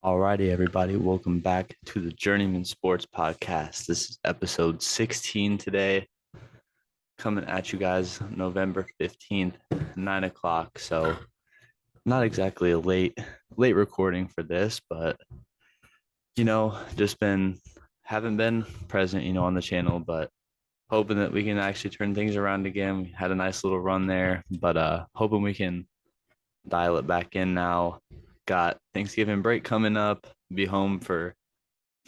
Alrighty, everybody, welcome back to the Journeyman Sports Podcast. This is episode 16 today, coming at you guys November 15th, 9 o'clock. So not exactly a late recording for this, but just haven't been present, on the channel, but hoping that we can actually turn things around again. We had a nice little run there, but hoping we can dial it back in now. Got Thanksgiving break coming up, be home for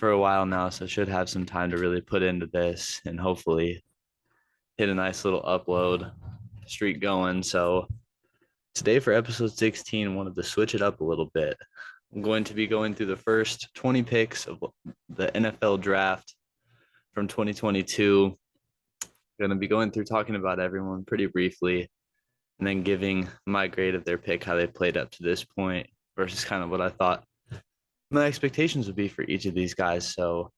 a while now, so should have some time to really put into this and hopefully hit a nice little upload streak going. So today for episode 16, wanted to switch it up a little bit. I'm going to be going through the first 20 picks of the NFL draft from 2022. Going to be going through talking about everyone pretty briefly and then giving my grade of their pick, how they played up to this point versus kind of what I thought my expectations would be for each of these guys. So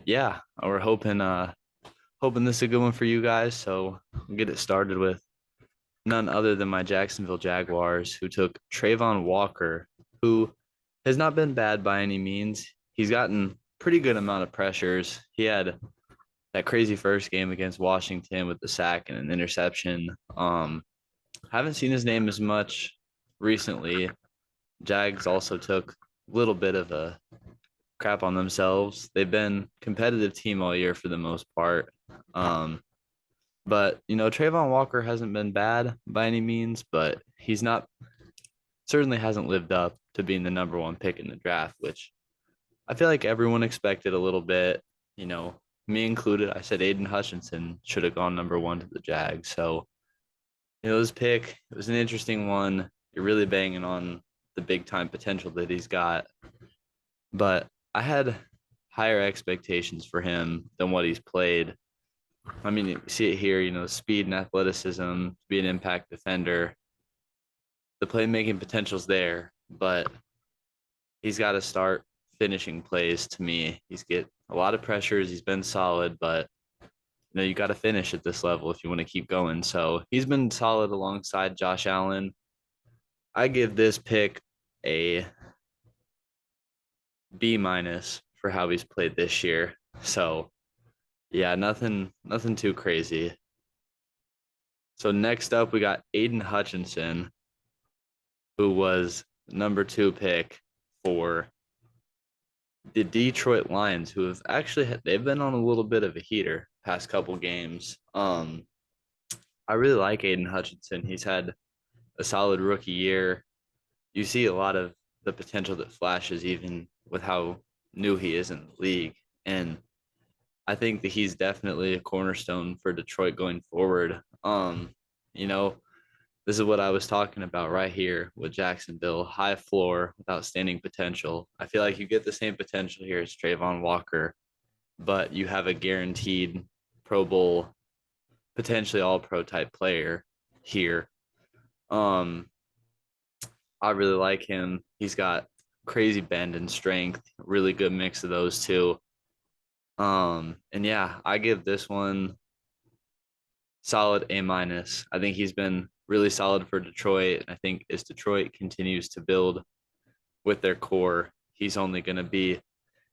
yeah, we're hoping this is a good one for you guys. So we'll get it started with none other than my Jacksonville Jaguars, who took Travon Walker, who has not been bad by any means. He's gotten pretty good amount of pressures. He had that crazy first game against Washington with the sack and an interception. Haven't seen his name as much recently. Jags also took a little bit of a crap on themselves. They've been competitive team all year for the most part. But Travon Walker hasn't been bad by any means, but he's not certainly hasn't lived up to being the number one pick in the draft, which I feel like everyone expected a little bit, me included. I said Aiden Hutchinson should have gone number one to the Jags. So, this pick, it was an interesting one. You're really banging on the big time potential that he's got. But I had higher expectations for him than what he's played. I mean, you see it here, speed and athleticism, to be an impact defender. The playmaking potential's there, but he's got to start finishing plays to me. He's get a lot of pressures. He's been solid, but you got to finish at this level if you want to keep going. So he's been solid alongside Josh Allen. I give this pick a B minus for how he's played this year. So yeah, nothing too crazy. So next up, we got Aiden Hutchinson, who was number 2 pick for the Detroit Lions, who have actually they've been on a little bit of a heater past couple games. I really like Aiden Hutchinson. He's had a solid rookie year. You see a lot of the potential that flashes even with how new he is in the league. And I think that he's definitely a cornerstone for Detroit going forward. This is what I was talking about right here with Jacksonville. High floor with outstanding potential. I feel like you get the same potential here as Travon Walker, but you have a guaranteed Pro Bowl, potentially all pro type player here. I really like him. He's got crazy bend and strength, really good mix of those two. And yeah, I give this one solid A minus. I think he's been really solid for Detroit. I think as Detroit continues to build with their core, he's only going to be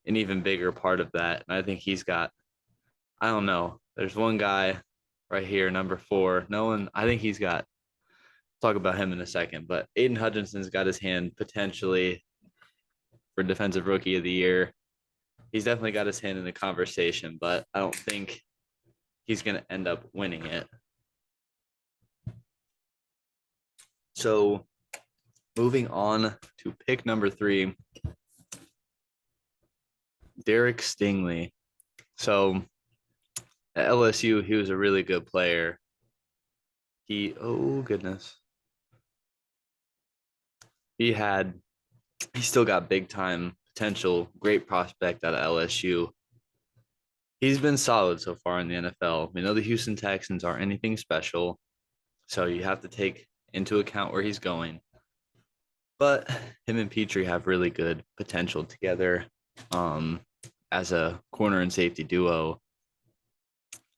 an even bigger part of that. And I think he's got, I don't know, there's one guy right here, number 4. I think he's got, talk about him in a second, but Aiden Hutchinson's got his hand potentially for defensive rookie of the year. He's definitely got his hand in the conversation, but I don't think he's going to end up winning it. So moving on to pick number 3, Derek Stingley. So at LSU, he was a really good player. He still got big time potential, great prospect out of LSU. He's been solid so far in the NFL. We know the Houston Texans aren't anything special, so you have to take into account where he's going. But him and Petrie have really good potential together as a corner and safety duo.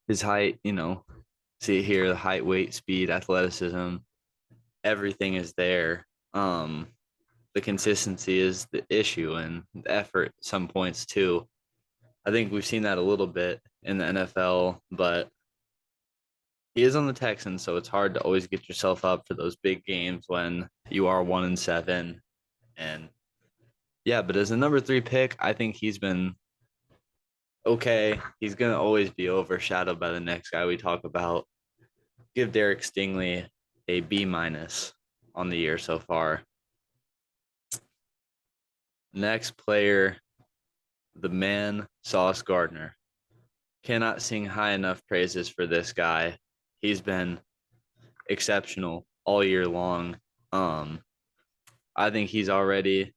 His height, see here, the height, weight, speed, athleticism, everything is there. the consistency is the issue and the effort at some points too. I think we've seen that a little bit in the NFL, but he is on the Texans, so it's hard to always get yourself up for those big games when you are 1-7. And yeah, but as a number 3 pick, I think he's been okay. He's gonna always be overshadowed by the next guy we talk about. Give Derek Stingley a B- on the year so far. Next player, the man, Sauce Gardner. Cannot sing high enough praises for this guy. He's been exceptional all year long. I think he's already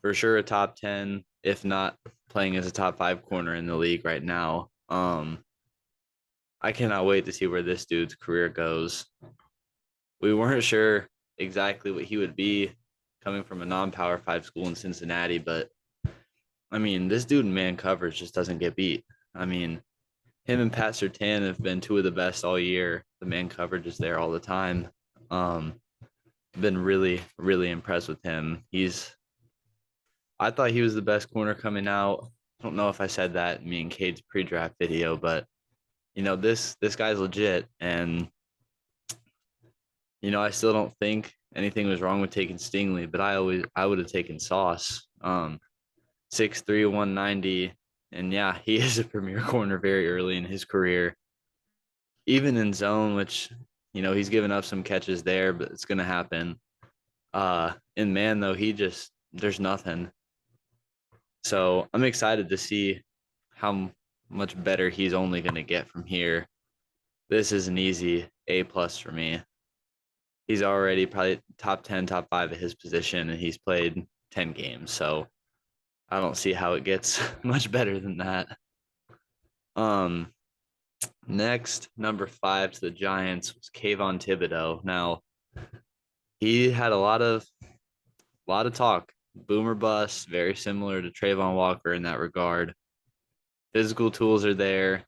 for sure a top 10, if not playing as a top 5 corner in the league right now. I cannot wait to see where this dude's career goes. We weren't sure exactly what he would be coming from a non-power 5 school in Cincinnati, but I mean, this dude in man coverage just doesn't get beat. I mean, him and Pat Surtain have been two of the best all year. The man coverage is there all the time. Been really, really impressed with him. I thought he was the best corner coming out. I don't know if I said that in me and Cade's pre-draft video, but this guy's legit, and I still don't think anything was wrong with taking Stingley, but I would have taken Sauce. 6'3", 190, and yeah, he is a premier corner very early in his career. Even in zone, which he's given up some catches there, but it's gonna happen. In man though, there's nothing. So I'm excited to see how much better he's only gonna get from here. This is an easy A+ for me. He's already probably top 10, top 5 at his position, and he's played 10 games. So I don't see how it gets much better than that. Next, number 5 to the Giants was Kayvon Thibodeaux. Now, he had a lot of talk. Boomer bust, very similar to Trayvon Walker in that regard. Physical tools are there.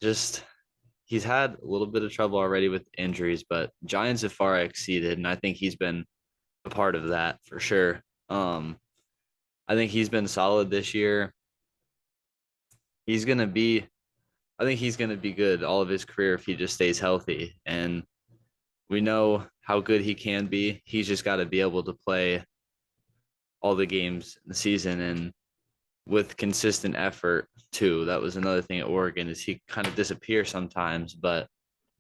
Just he's had a little bit of trouble already with injuries, but Giants have far exceeded, and I think he's been a part of that for sure. I think he's been solid this year. I think he's gonna be good all of his career if he just stays healthy. And we know how good he can be. He's just got to be able to play all the games in the season and with consistent effort too. That was another thing at Oregon is he kind of disappears sometimes, but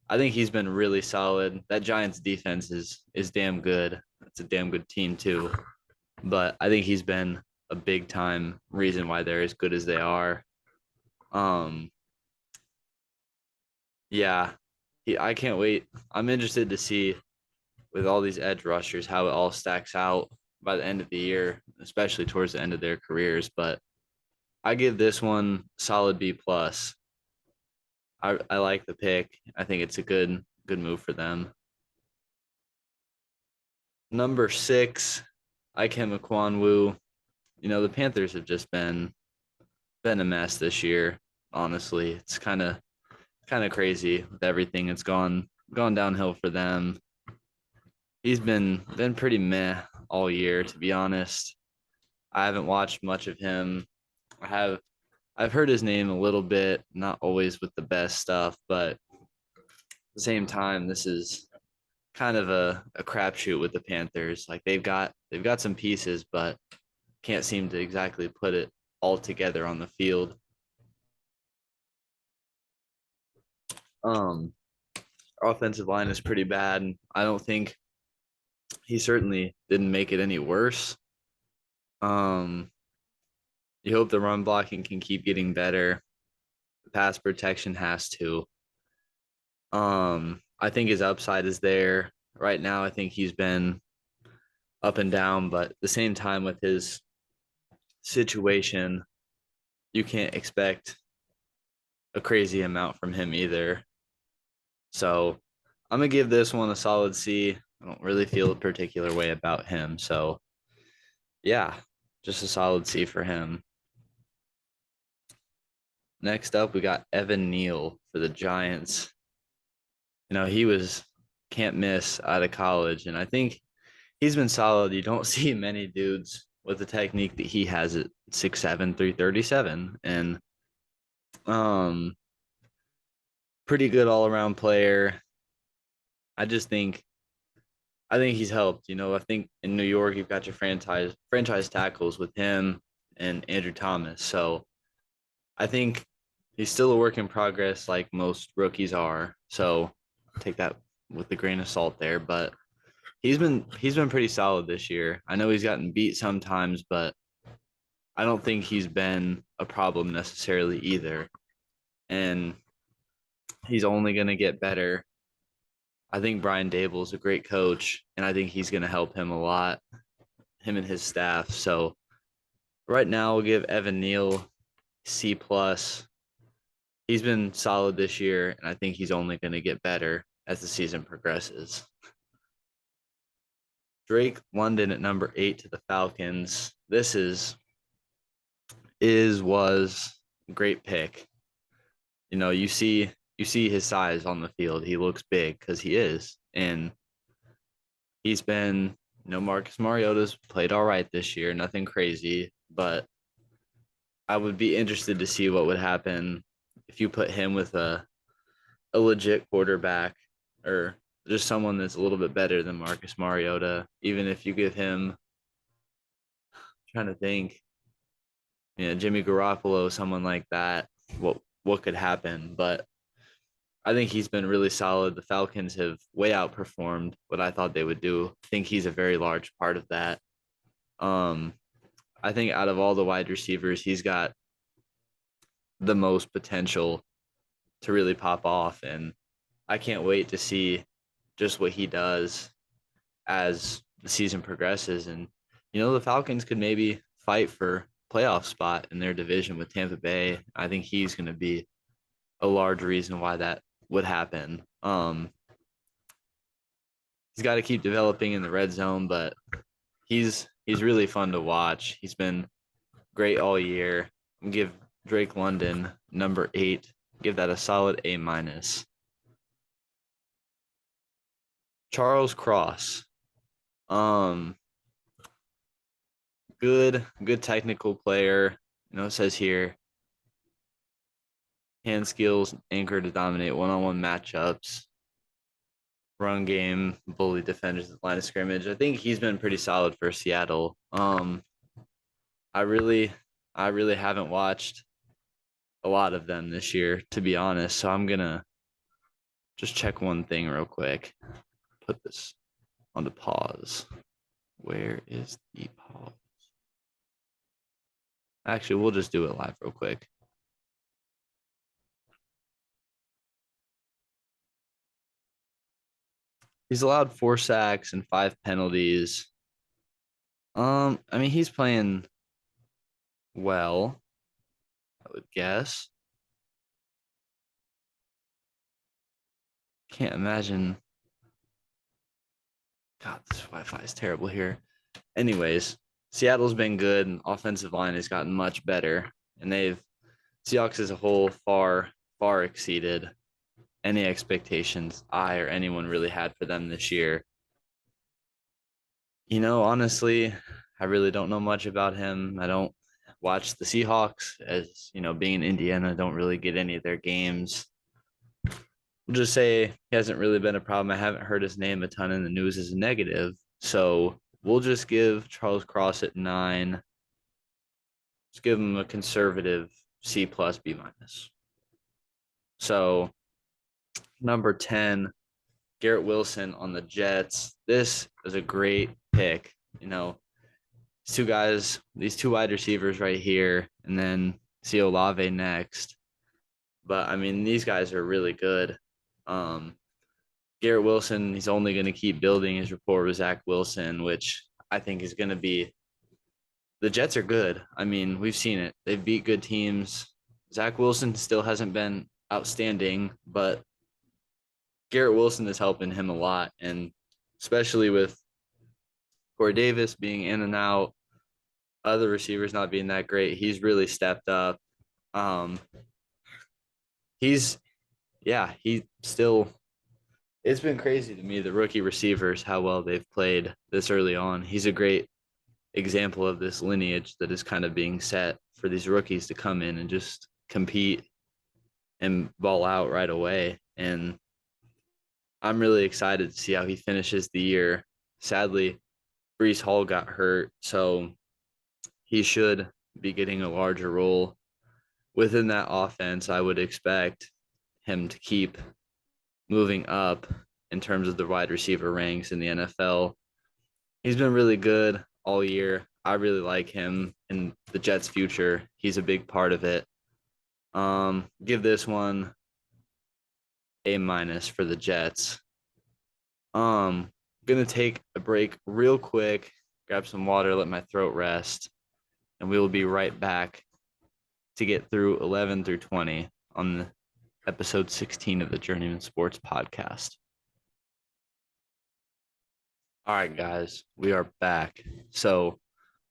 I think he's been really solid. That Giants defense is damn good. It's a damn good team too. But I think he's been a big time reason why they're as good as they are. Yeah, I can't wait. I'm interested to see with all these edge rushers how it all stacks out by the end of the year, especially towards the end of their careers. But I give this one solid B+. I like the pick. I think it's a good move for them. Number 6, Ikem Ekwonu. The Panthers have just been a mess this year. Honestly, it's kind of crazy with everything. It's gone downhill for them. He's been pretty meh all year, to be honest. I haven't watched much of him. I've heard his name a little bit, not always with the best stuff, but at the same time, this is kind of a crapshoot with the Panthers. Like they've got some pieces, but can't seem to exactly put it all together on the field. Offensive line is pretty bad. I don't think he certainly didn't make it any worse. You hope the run blocking can keep getting better. The pass protection has to. I think his upside is there. Right now, I think he's been up and down, but at the same time with his situation, you can't expect a crazy amount from him either. So I'm gonna give this one a solid C. I don't really feel a particular way about him. So yeah, just a solid C for him. Next up, we got Evan Neal for the Giants. He was can't miss out of college, and I think He's been solid. You don't see many dudes with the technique that he has at 6'7", 337, and um, pretty good all around player. I just think I think he's helped. I think in New York you've got your franchise tackles with him and Andrew Thomas. So I think he's still a work in progress, like most rookies are. So take that with a grain of salt there. But he's been pretty solid this year. I know he's gotten beat sometimes, but I don't think he's been a problem necessarily either. And he's only going to get better. I think Brian Dable is a great coach, and I think he's going to help him a lot, him and his staff. So right now, we'll give Evan Neal C plus. He's been solid this year, and I think he's only going to get better as the season progresses. Drake London at number 8 to the Falcons. This was a great pick. You see his size on the field. He looks big because he is, and he's been. Marcus Mariota's played all right this year. Nothing crazy, but I would be interested to see what would happen if you put him with a legit quarterback or just someone that's a little bit better than Marcus Mariota. Even if you give him, I'm trying to think, Jimmy Garoppolo, someone like that, what could happen? But I think he's been really solid. The Falcons have way outperformed what I thought they would do. I think he's a very large part of that. Um, I think out of all the wide receivers, he's got the most potential to really pop off, and I can't wait to see just what he does as the season progresses. And the Falcons could maybe fight for playoff spot in their division with Tampa Bay. I think he's going to be a large reason why that would happen. He's got to keep developing in the red zone, but he's really fun to watch. He's been great all year. Give Drake London number 8. Give that a solid A minus. Charles Cross. Good technical player. It says here, hand skills, anchor to dominate one-on-one matchups, run game, bully defenders at the line of scrimmage. I think he's been pretty solid for Seattle. I really haven't watched a lot of them this year, to be honest. So I'm gonna just check one thing real quick. Put this on the pause. Where is the pause? Actually, we'll just do it live real quick. He's allowed 4 sacks and 5 penalties. He's playing well, I would guess. Can't imagine. God, this Wi-Fi is terrible here. Anyways, Seattle's been good, and offensive line has gotten much better, and Seahawks as a whole far exceeded any expectations I or anyone really had for them this year. Honestly, I really don't know much about him. I don't watch the Seahawks, as being in Indiana, I don't really get any of their games. We'll just say he hasn't really been a problem. I haven't heard his name a ton in the news as a negative. So we'll just give Charles Cross at 9. Just give him a conservative C plus B minus. So number 10, Garrett Wilson on the Jets. This is a great pick. These two wide receivers right here, and then see Olave next. But these guys are really good. Garrett Wilson, he's only going to keep building his rapport with Zach Wilson, which I think is going to be. The Jets are good. We've seen it. They've beat good teams. Zach Wilson still hasn't been outstanding, but Garrett Wilson is helping him a lot, and especially with Corey Davis being in and out, other receivers not being that great, he's really stepped up. He still it's been crazy to me, the rookie receivers, how well they've played this early on. He's a great example of this lineage that is kind of being set for these rookies to come in and just compete and ball out right away. And I'm really excited to see how he finishes the year. Sadly, Brees Hall got hurt, so he should be getting a larger role within that offense. I would expect him to keep moving up in terms of the wide receiver ranks in the NFL. He's been really good all year. I really like him in the Jets' future. He's a big part of it. Give this one A- for the Jets. Gonna take a break real quick, grab some water, let my throat rest, and we will be right back to get through 11 through 20 on the episode 16 of the Journeyman Sports Podcast. All right, guys, we are back. So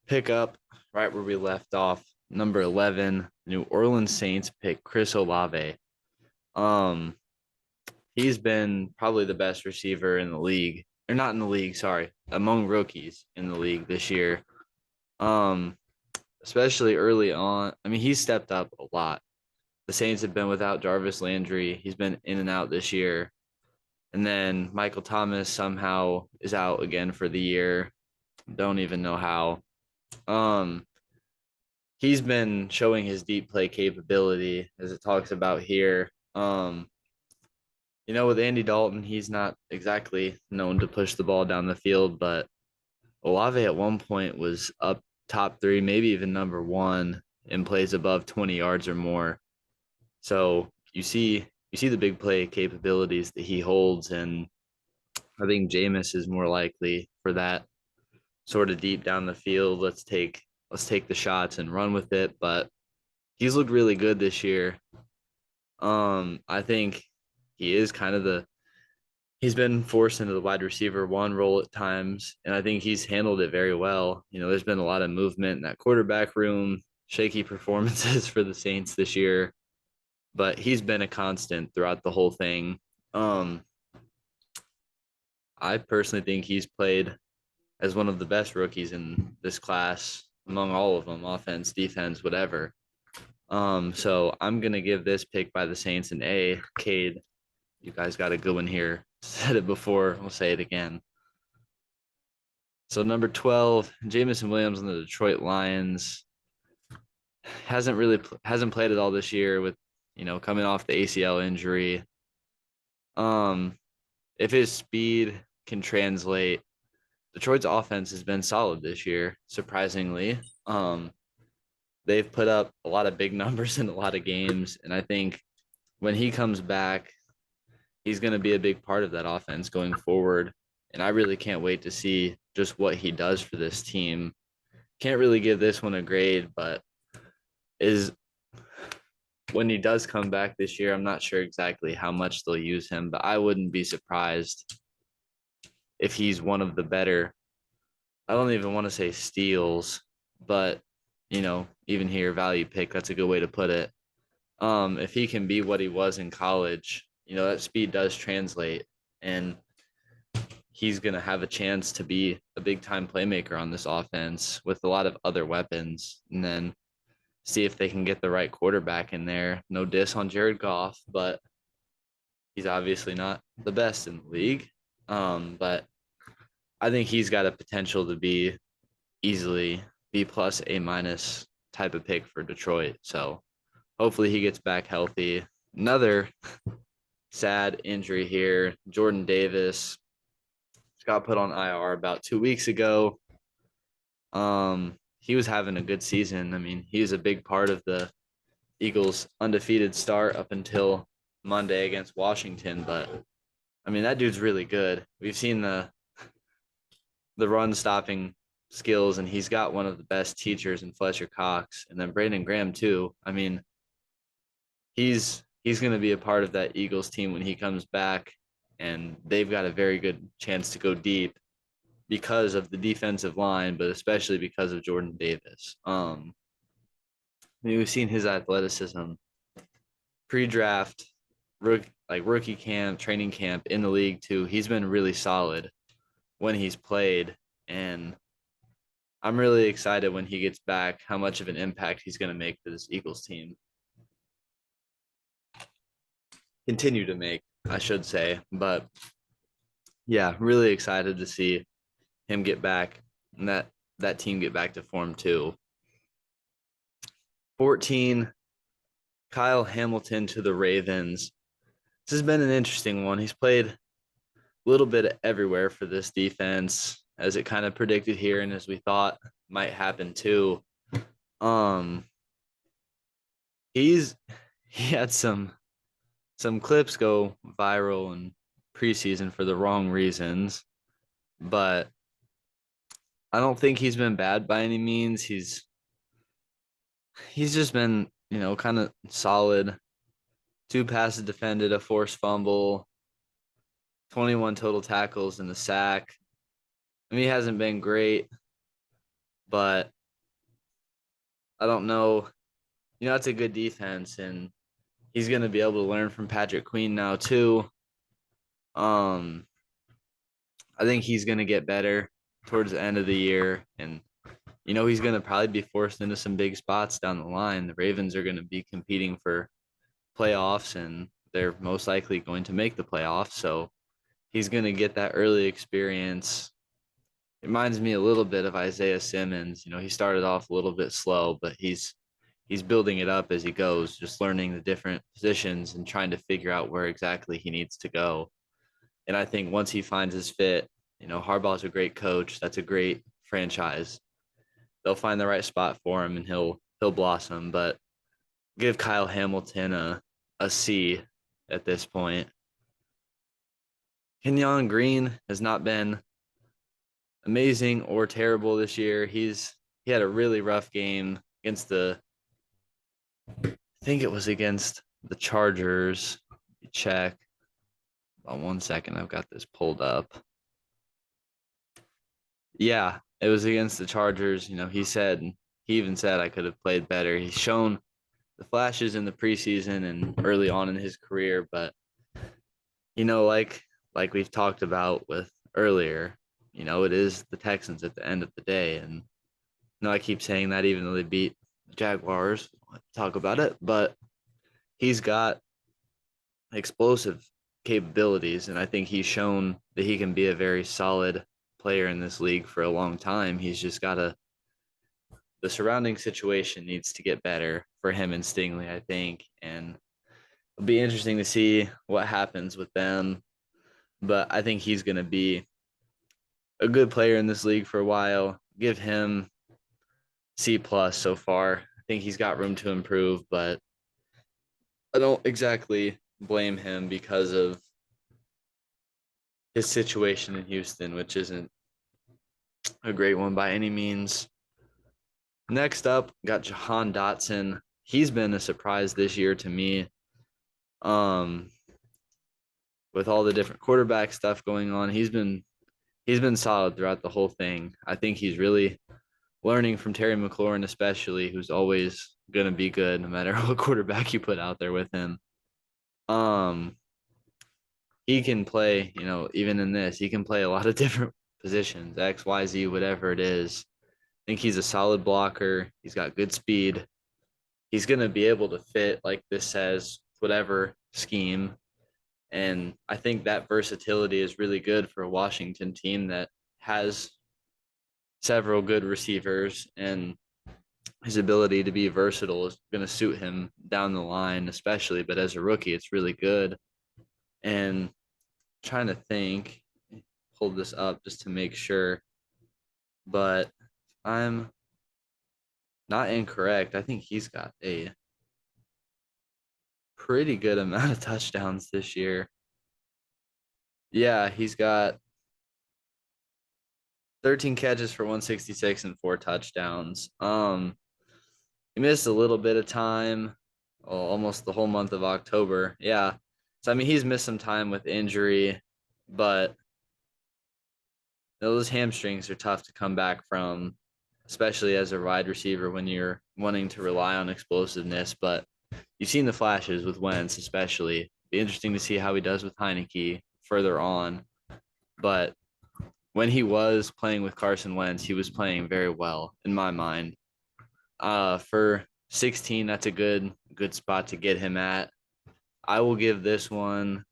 pick up right where we left off. Number 11, New Orleans Saints pick Chris Olave. He's been probably the best receiver in the league, or not in the league, sorry, among rookies in the league this year. Especially early on. I mean, he's stepped up a lot. The Saints have been without Jarvis Landry. He's been in and out this year. And then Michael Thomas somehow is out again for the year. Don't even know how. He's been showing his deep play capability as it talks about here. With Andy Dalton, he's not exactly known to push the ball down the field, but Olave at one point was up top 3, maybe even number 1 in plays above 20 yards or more. So you see the big play capabilities that he holds, and I think Jameis is more likely for that sort of deep down the field. Let's take the shots and run with it. But he's looked really good this year. I think he is kind of he's been forced into the wide receiver 1 role at times, and I think he's handled it very well. There's been a lot of movement in that quarterback room, shaky performances for the Saints this year, but he's been a constant throughout the whole thing. I personally think he's played as one of the best rookies in this class among all of them, offense, defense, whatever. So I'm gonna give this pick by the Saints an A. Cade, you guys got a good one here. Said it before, we'll say it again. So number 12, Jameson Williams on the Detroit Lions. Hasn't played at all this year with, coming off the ACL injury. If his speed can translate, Detroit's offense has been solid this year, surprisingly. They've put up a lot of big numbers in a lot of games, and I think when he comes back, he's going to be a big part of that offense going forward. And I really can't wait to see just what he does for this team. Can't really give this one a grade, but when he does come back this year, I'm not sure exactly how much they'll use him, but I wouldn't be surprised if he's one of the better. I don't even want to say steals, but even here, value pick, that's a good way to put it. If he can be what he was in college, that speed does translate, and he's going to have a chance to be a big time playmaker on this offense with a lot of other weapons. And then see if they can get the right quarterback in there. No diss on Jared Goff, but he's obviously not the best in the league. But I think he's got a potential to be easily B plus A- type of pick for Detroit. So hopefully he gets back healthy. Another sad injury here. Jordan Davis got put on IR about 2 weeks ago. He was having a good season. I mean, he was a big part of the Eagles' undefeated start up until Monday against Washington. But I mean, that dude's really good. We've seen the run stopping skills, and he's got one of the best teachers in Fletcher Cox, and then Brandon Graham too. I mean, he's going to be a part of that Eagles team when he comes back, and they've got a very good chance to go deep because of the defensive line, but especially because of Jordan Davis. We've seen his athleticism pre-draft. rookie camp, training camp in the league too. He's been really solid when he's played, and I'm really excited when he gets back how much of an impact he's going to make for this Eagles team. Continue to make, I should say, but yeah, really excited to see him get back and that team get back to form too. 14, Kyle Hamilton to the Ravens. This has been an interesting one. He's played a little bit everywhere for this defense, as it kind of predicted here and as we thought might happen too. Um, he had some clips go viral in preseason for the wrong reasons, but I don't think he's been bad by any means. He's just been, kind of solid. 2 passes defended, a forced fumble, 21 total tackles and a sack. I mean, he hasn't been great, but I don't know. It's a good defense, and he's going to be able to learn from Patrick Queen now too. I think he's going to get better towards the end of the year, and he's going to probably be forced into some big spots down the line. The Ravens are going to be competing for playoffs, and they're most likely going to make the playoffs. So he's going to get that early experience. It reminds me a little bit of Isaiah Simmons. He started off a little bit slow, but he's building it up as he goes, just learning the different positions and trying to figure out where exactly he needs to go. And I think once he finds his fit, Harbaugh's a great coach. That's a great franchise. They'll find the right spot for him, and he'll blossom. But give Kyle Hamilton a C at this point. Kenyon Green has not been amazing or terrible this year. He had a really rough game against I think it was against the Chargers. Check. On 1 second, I've got this pulled up. Yeah, it was against the Chargers. He even said I could have played better. He's shown the flashes in the preseason and early on in his career, but like we've talked about with earlier, it is the Texans at the end of the day. And I keep saying that even though they beat the Jaguars, talk about it, but he's got explosive capabilities, and I think he's shown that he can be a very solid player in this league for a long time. He's just got the surrounding situation needs to get better for him and Stingley, I think, and it'll be interesting to see what happens with them. But I think he's going to be a good player in this league for a while. Give him C+ so far. I think he's got room to improve, but I don't exactly blame him because of his situation in Houston, which isn't a great one by any means. Next up, got Jahan Dotson. He's been a surprise this year to me. With all the different quarterback stuff going on, he's been solid throughout the whole thing. I think he's really learning from Terry McLaurin, especially, who's always going to be good no matter what quarterback you put out there with him. He can play, even in this, he can play a lot of different positions, X, Y, Z, whatever it is. I think he's a solid blocker. He's got good speed. He's going to be able to fit, like this says, whatever scheme. And I think that versatility is really good for a Washington team that has several good receivers, and his ability to be versatile is going to suit him down the line, especially. But as a rookie, it's really good. And trying to think, hold this up just to make sure, but I'm not incorrect. I think he's got a pretty good amount of touchdowns this year. Yeah, he's got 13 catches for 166 and 4 touchdowns. He missed a little bit of time, almost the whole month of October. Yeah. So, I mean, he's missed some time with injury, but those hamstrings are tough to come back from, especially as a wide receiver when you're wanting to rely on explosiveness. But you've seen the flashes with Wentz, especially Be interesting to see how he does with Heineke further on. But when he was playing with Carson Wentz, he was playing very well in my mind. For 16, that's a good spot to get him at. I will give this one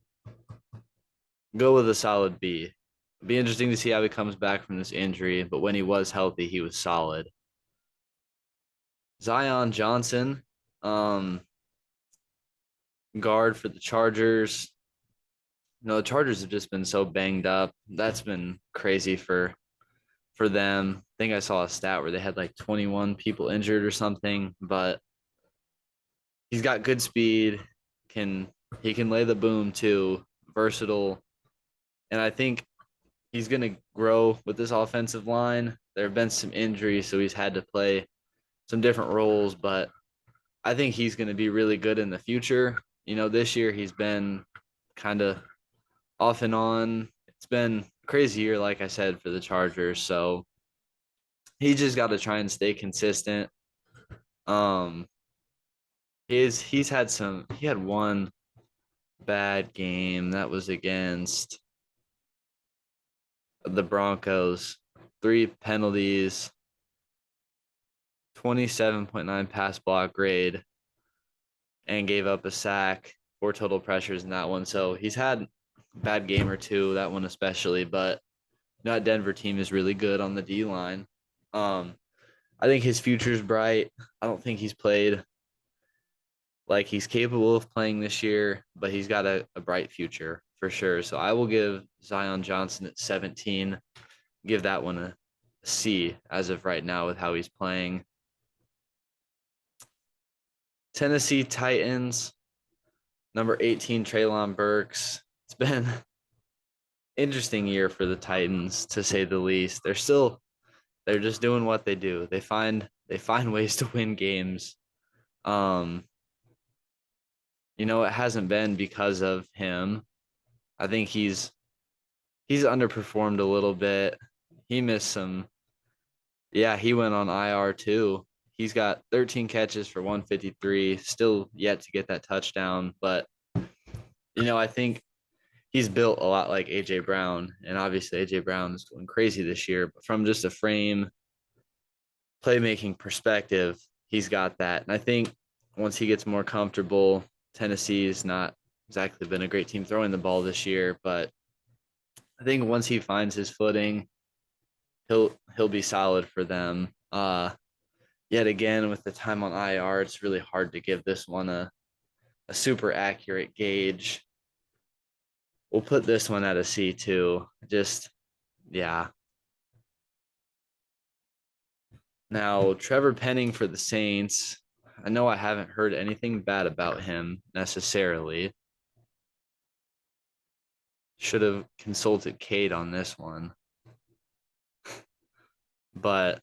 go with a solid B. Be interesting to see how he comes back from this injury, but when he was healthy, he was solid. Zion Johnson, guard for the Chargers. The Chargers have just been so banged up. That's been crazy for them. I think I saw a stat where they had like 21 people injured or something, but he's got good speed. He can lay the boom too, versatile. And I think he's going to grow with this offensive line. There have been some injuries, so he's had to play some different roles, but I think he's going to be really good in the future. This year he's been kind of off and on. It's been a crazy year, like I said, for the Chargers. So he just got to try and stay consistent. He had one bad game that was against the Broncos, 3 penalties, 27.9 pass block grade, and gave up a sack, 4 total pressures in that one. So he's had a bad game or two, that one especially, but that Denver team is really good on the D line. I think his future's bright. I don't think he's played like he's capable of playing this year, but he's got a bright future for sure. So I will give Zion Johnson at 17, give that one a C as of right now with how he's playing. Tennessee Titans, number 18, Treylon Burks. It's been an interesting year for the Titans, to say the least. They're just doing what they do. They find ways to win games. It hasn't been because of him. I think he's underperformed a little bit. He missed some. Yeah, he went on IR too. He's got 13 catches for 153, still yet to get that touchdown. But, I think he's built a lot like A.J. Brown. And obviously A.J. Brown is going crazy this year. But from just a frame playmaking perspective, he's got that. And I think once he gets more comfortable, Tennessee's not exactly been a great team throwing the ball this year. But I think once he finds his footing, he'll be solid for them. Yet again, with the time on IR, it's really hard to give this one a super accurate gauge. We'll put this one at a C too. Just, yeah. Now, Trevor Penning for the Saints. I know I haven't heard anything bad about him necessarily. Should have consulted Kate on this one. But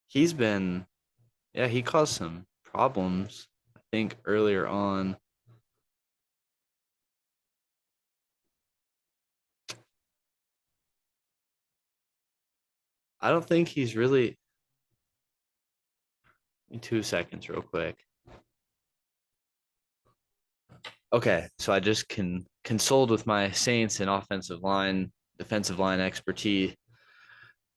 he caused some problems, I think, earlier on. I don't think he's really. 2 seconds, real quick. Okay, so I just consoled with my Saints and defensive line expertise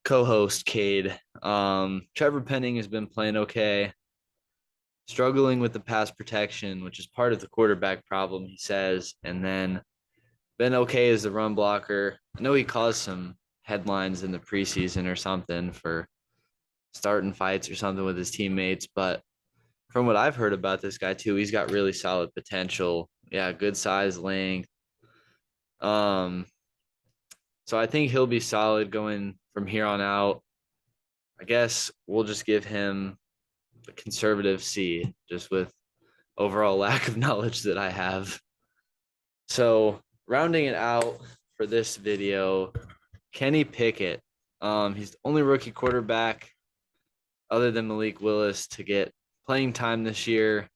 co-host Cade. Trevor Penning has been playing okay, struggling with the pass protection, which is part of the quarterback problem, he says, and then been okay as the run blocker. I know he caused some headlines in the preseason or something for starting fights or something with his teammates, but from what I've heard about this guy too, he's got really solid potential. Yeah, good size, length. So I think he'll be solid going from here on out. I guess we'll just give him a conservative C, just with overall lack of knowledge that I have. So rounding it out for this video, Kenny Pickett. He's the only rookie quarterback other than Malik Willis to get playing time this year.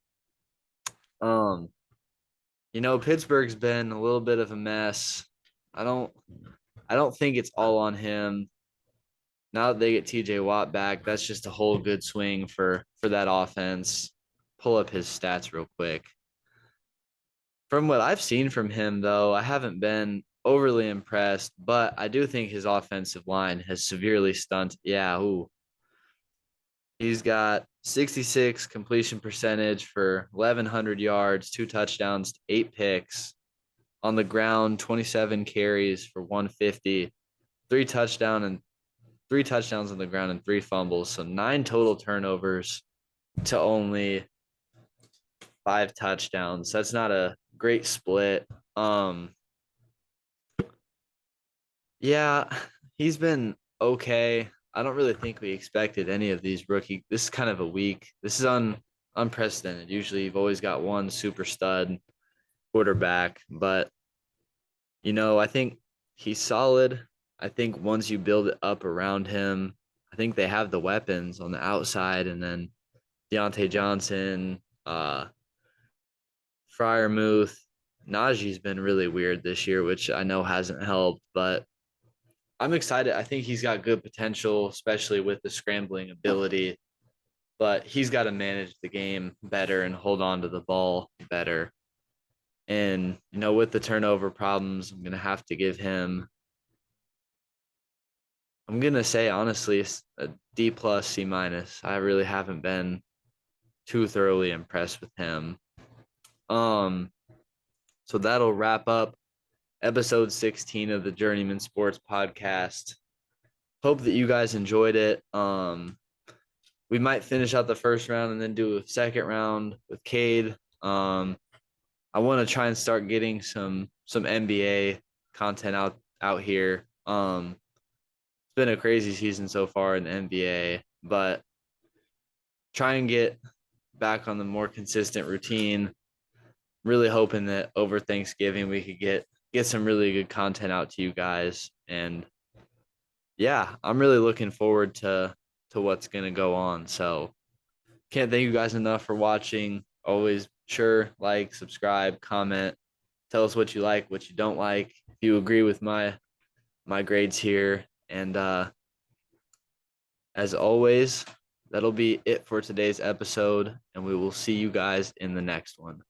Pittsburgh's been a little bit of a mess. I don't think it's all on him. Now that they get TJ Watt back, that's just a whole good swing for that offense. pull up his stats real quick. From what I've seen from him, though, I haven't been overly impressed, but I do think his offensive line has severely stunted. Yeah, he's got 66 completion percentage for 1,100 yards, 2 touchdowns, 8 picks. On the ground, 27 carries for 150, three touchdown and 3 touchdowns on the ground and 3 fumbles. So 9 total turnovers to only 5 touchdowns. That's not a great split. Yeah, he's been okay. I don't really think we expected any of these rookie. This is kind of a week. This is unprecedented. Usually you've always got one super stud quarterback, but I think he's solid. I think once you build it up around him, I think they have the weapons on the outside, and then Deontay Johnson, Freiermuth, Najee's been really weird this year, which I know hasn't helped, but I'm excited. I think he's got good potential, especially with the scrambling ability, but he's got to manage the game better and hold on to the ball better. And, with the turnover problems, I'm going to have to give him, I'm going to say, honestly, a D plus, C minus. I really haven't been too thoroughly impressed with him. So that'll wrap up episode 16 of the Journeyman Sports Podcast. Hope that you guys enjoyed it. We might finish out the first round and then do a second round with Cade. I want to try and start getting some NBA content out here. It's been a crazy season so far in the NBA, but try and get back on the more consistent routine. Really hoping that over Thanksgiving we could get some really good content out to you guys. And yeah, I'm really looking forward to what's going to go on. So can't thank you guys enough for watching. Always like, subscribe, comment, tell us what you like, what you don't like. If you agree with my grades here. And as always, that'll be it for today's episode, and we will see you guys in the next one.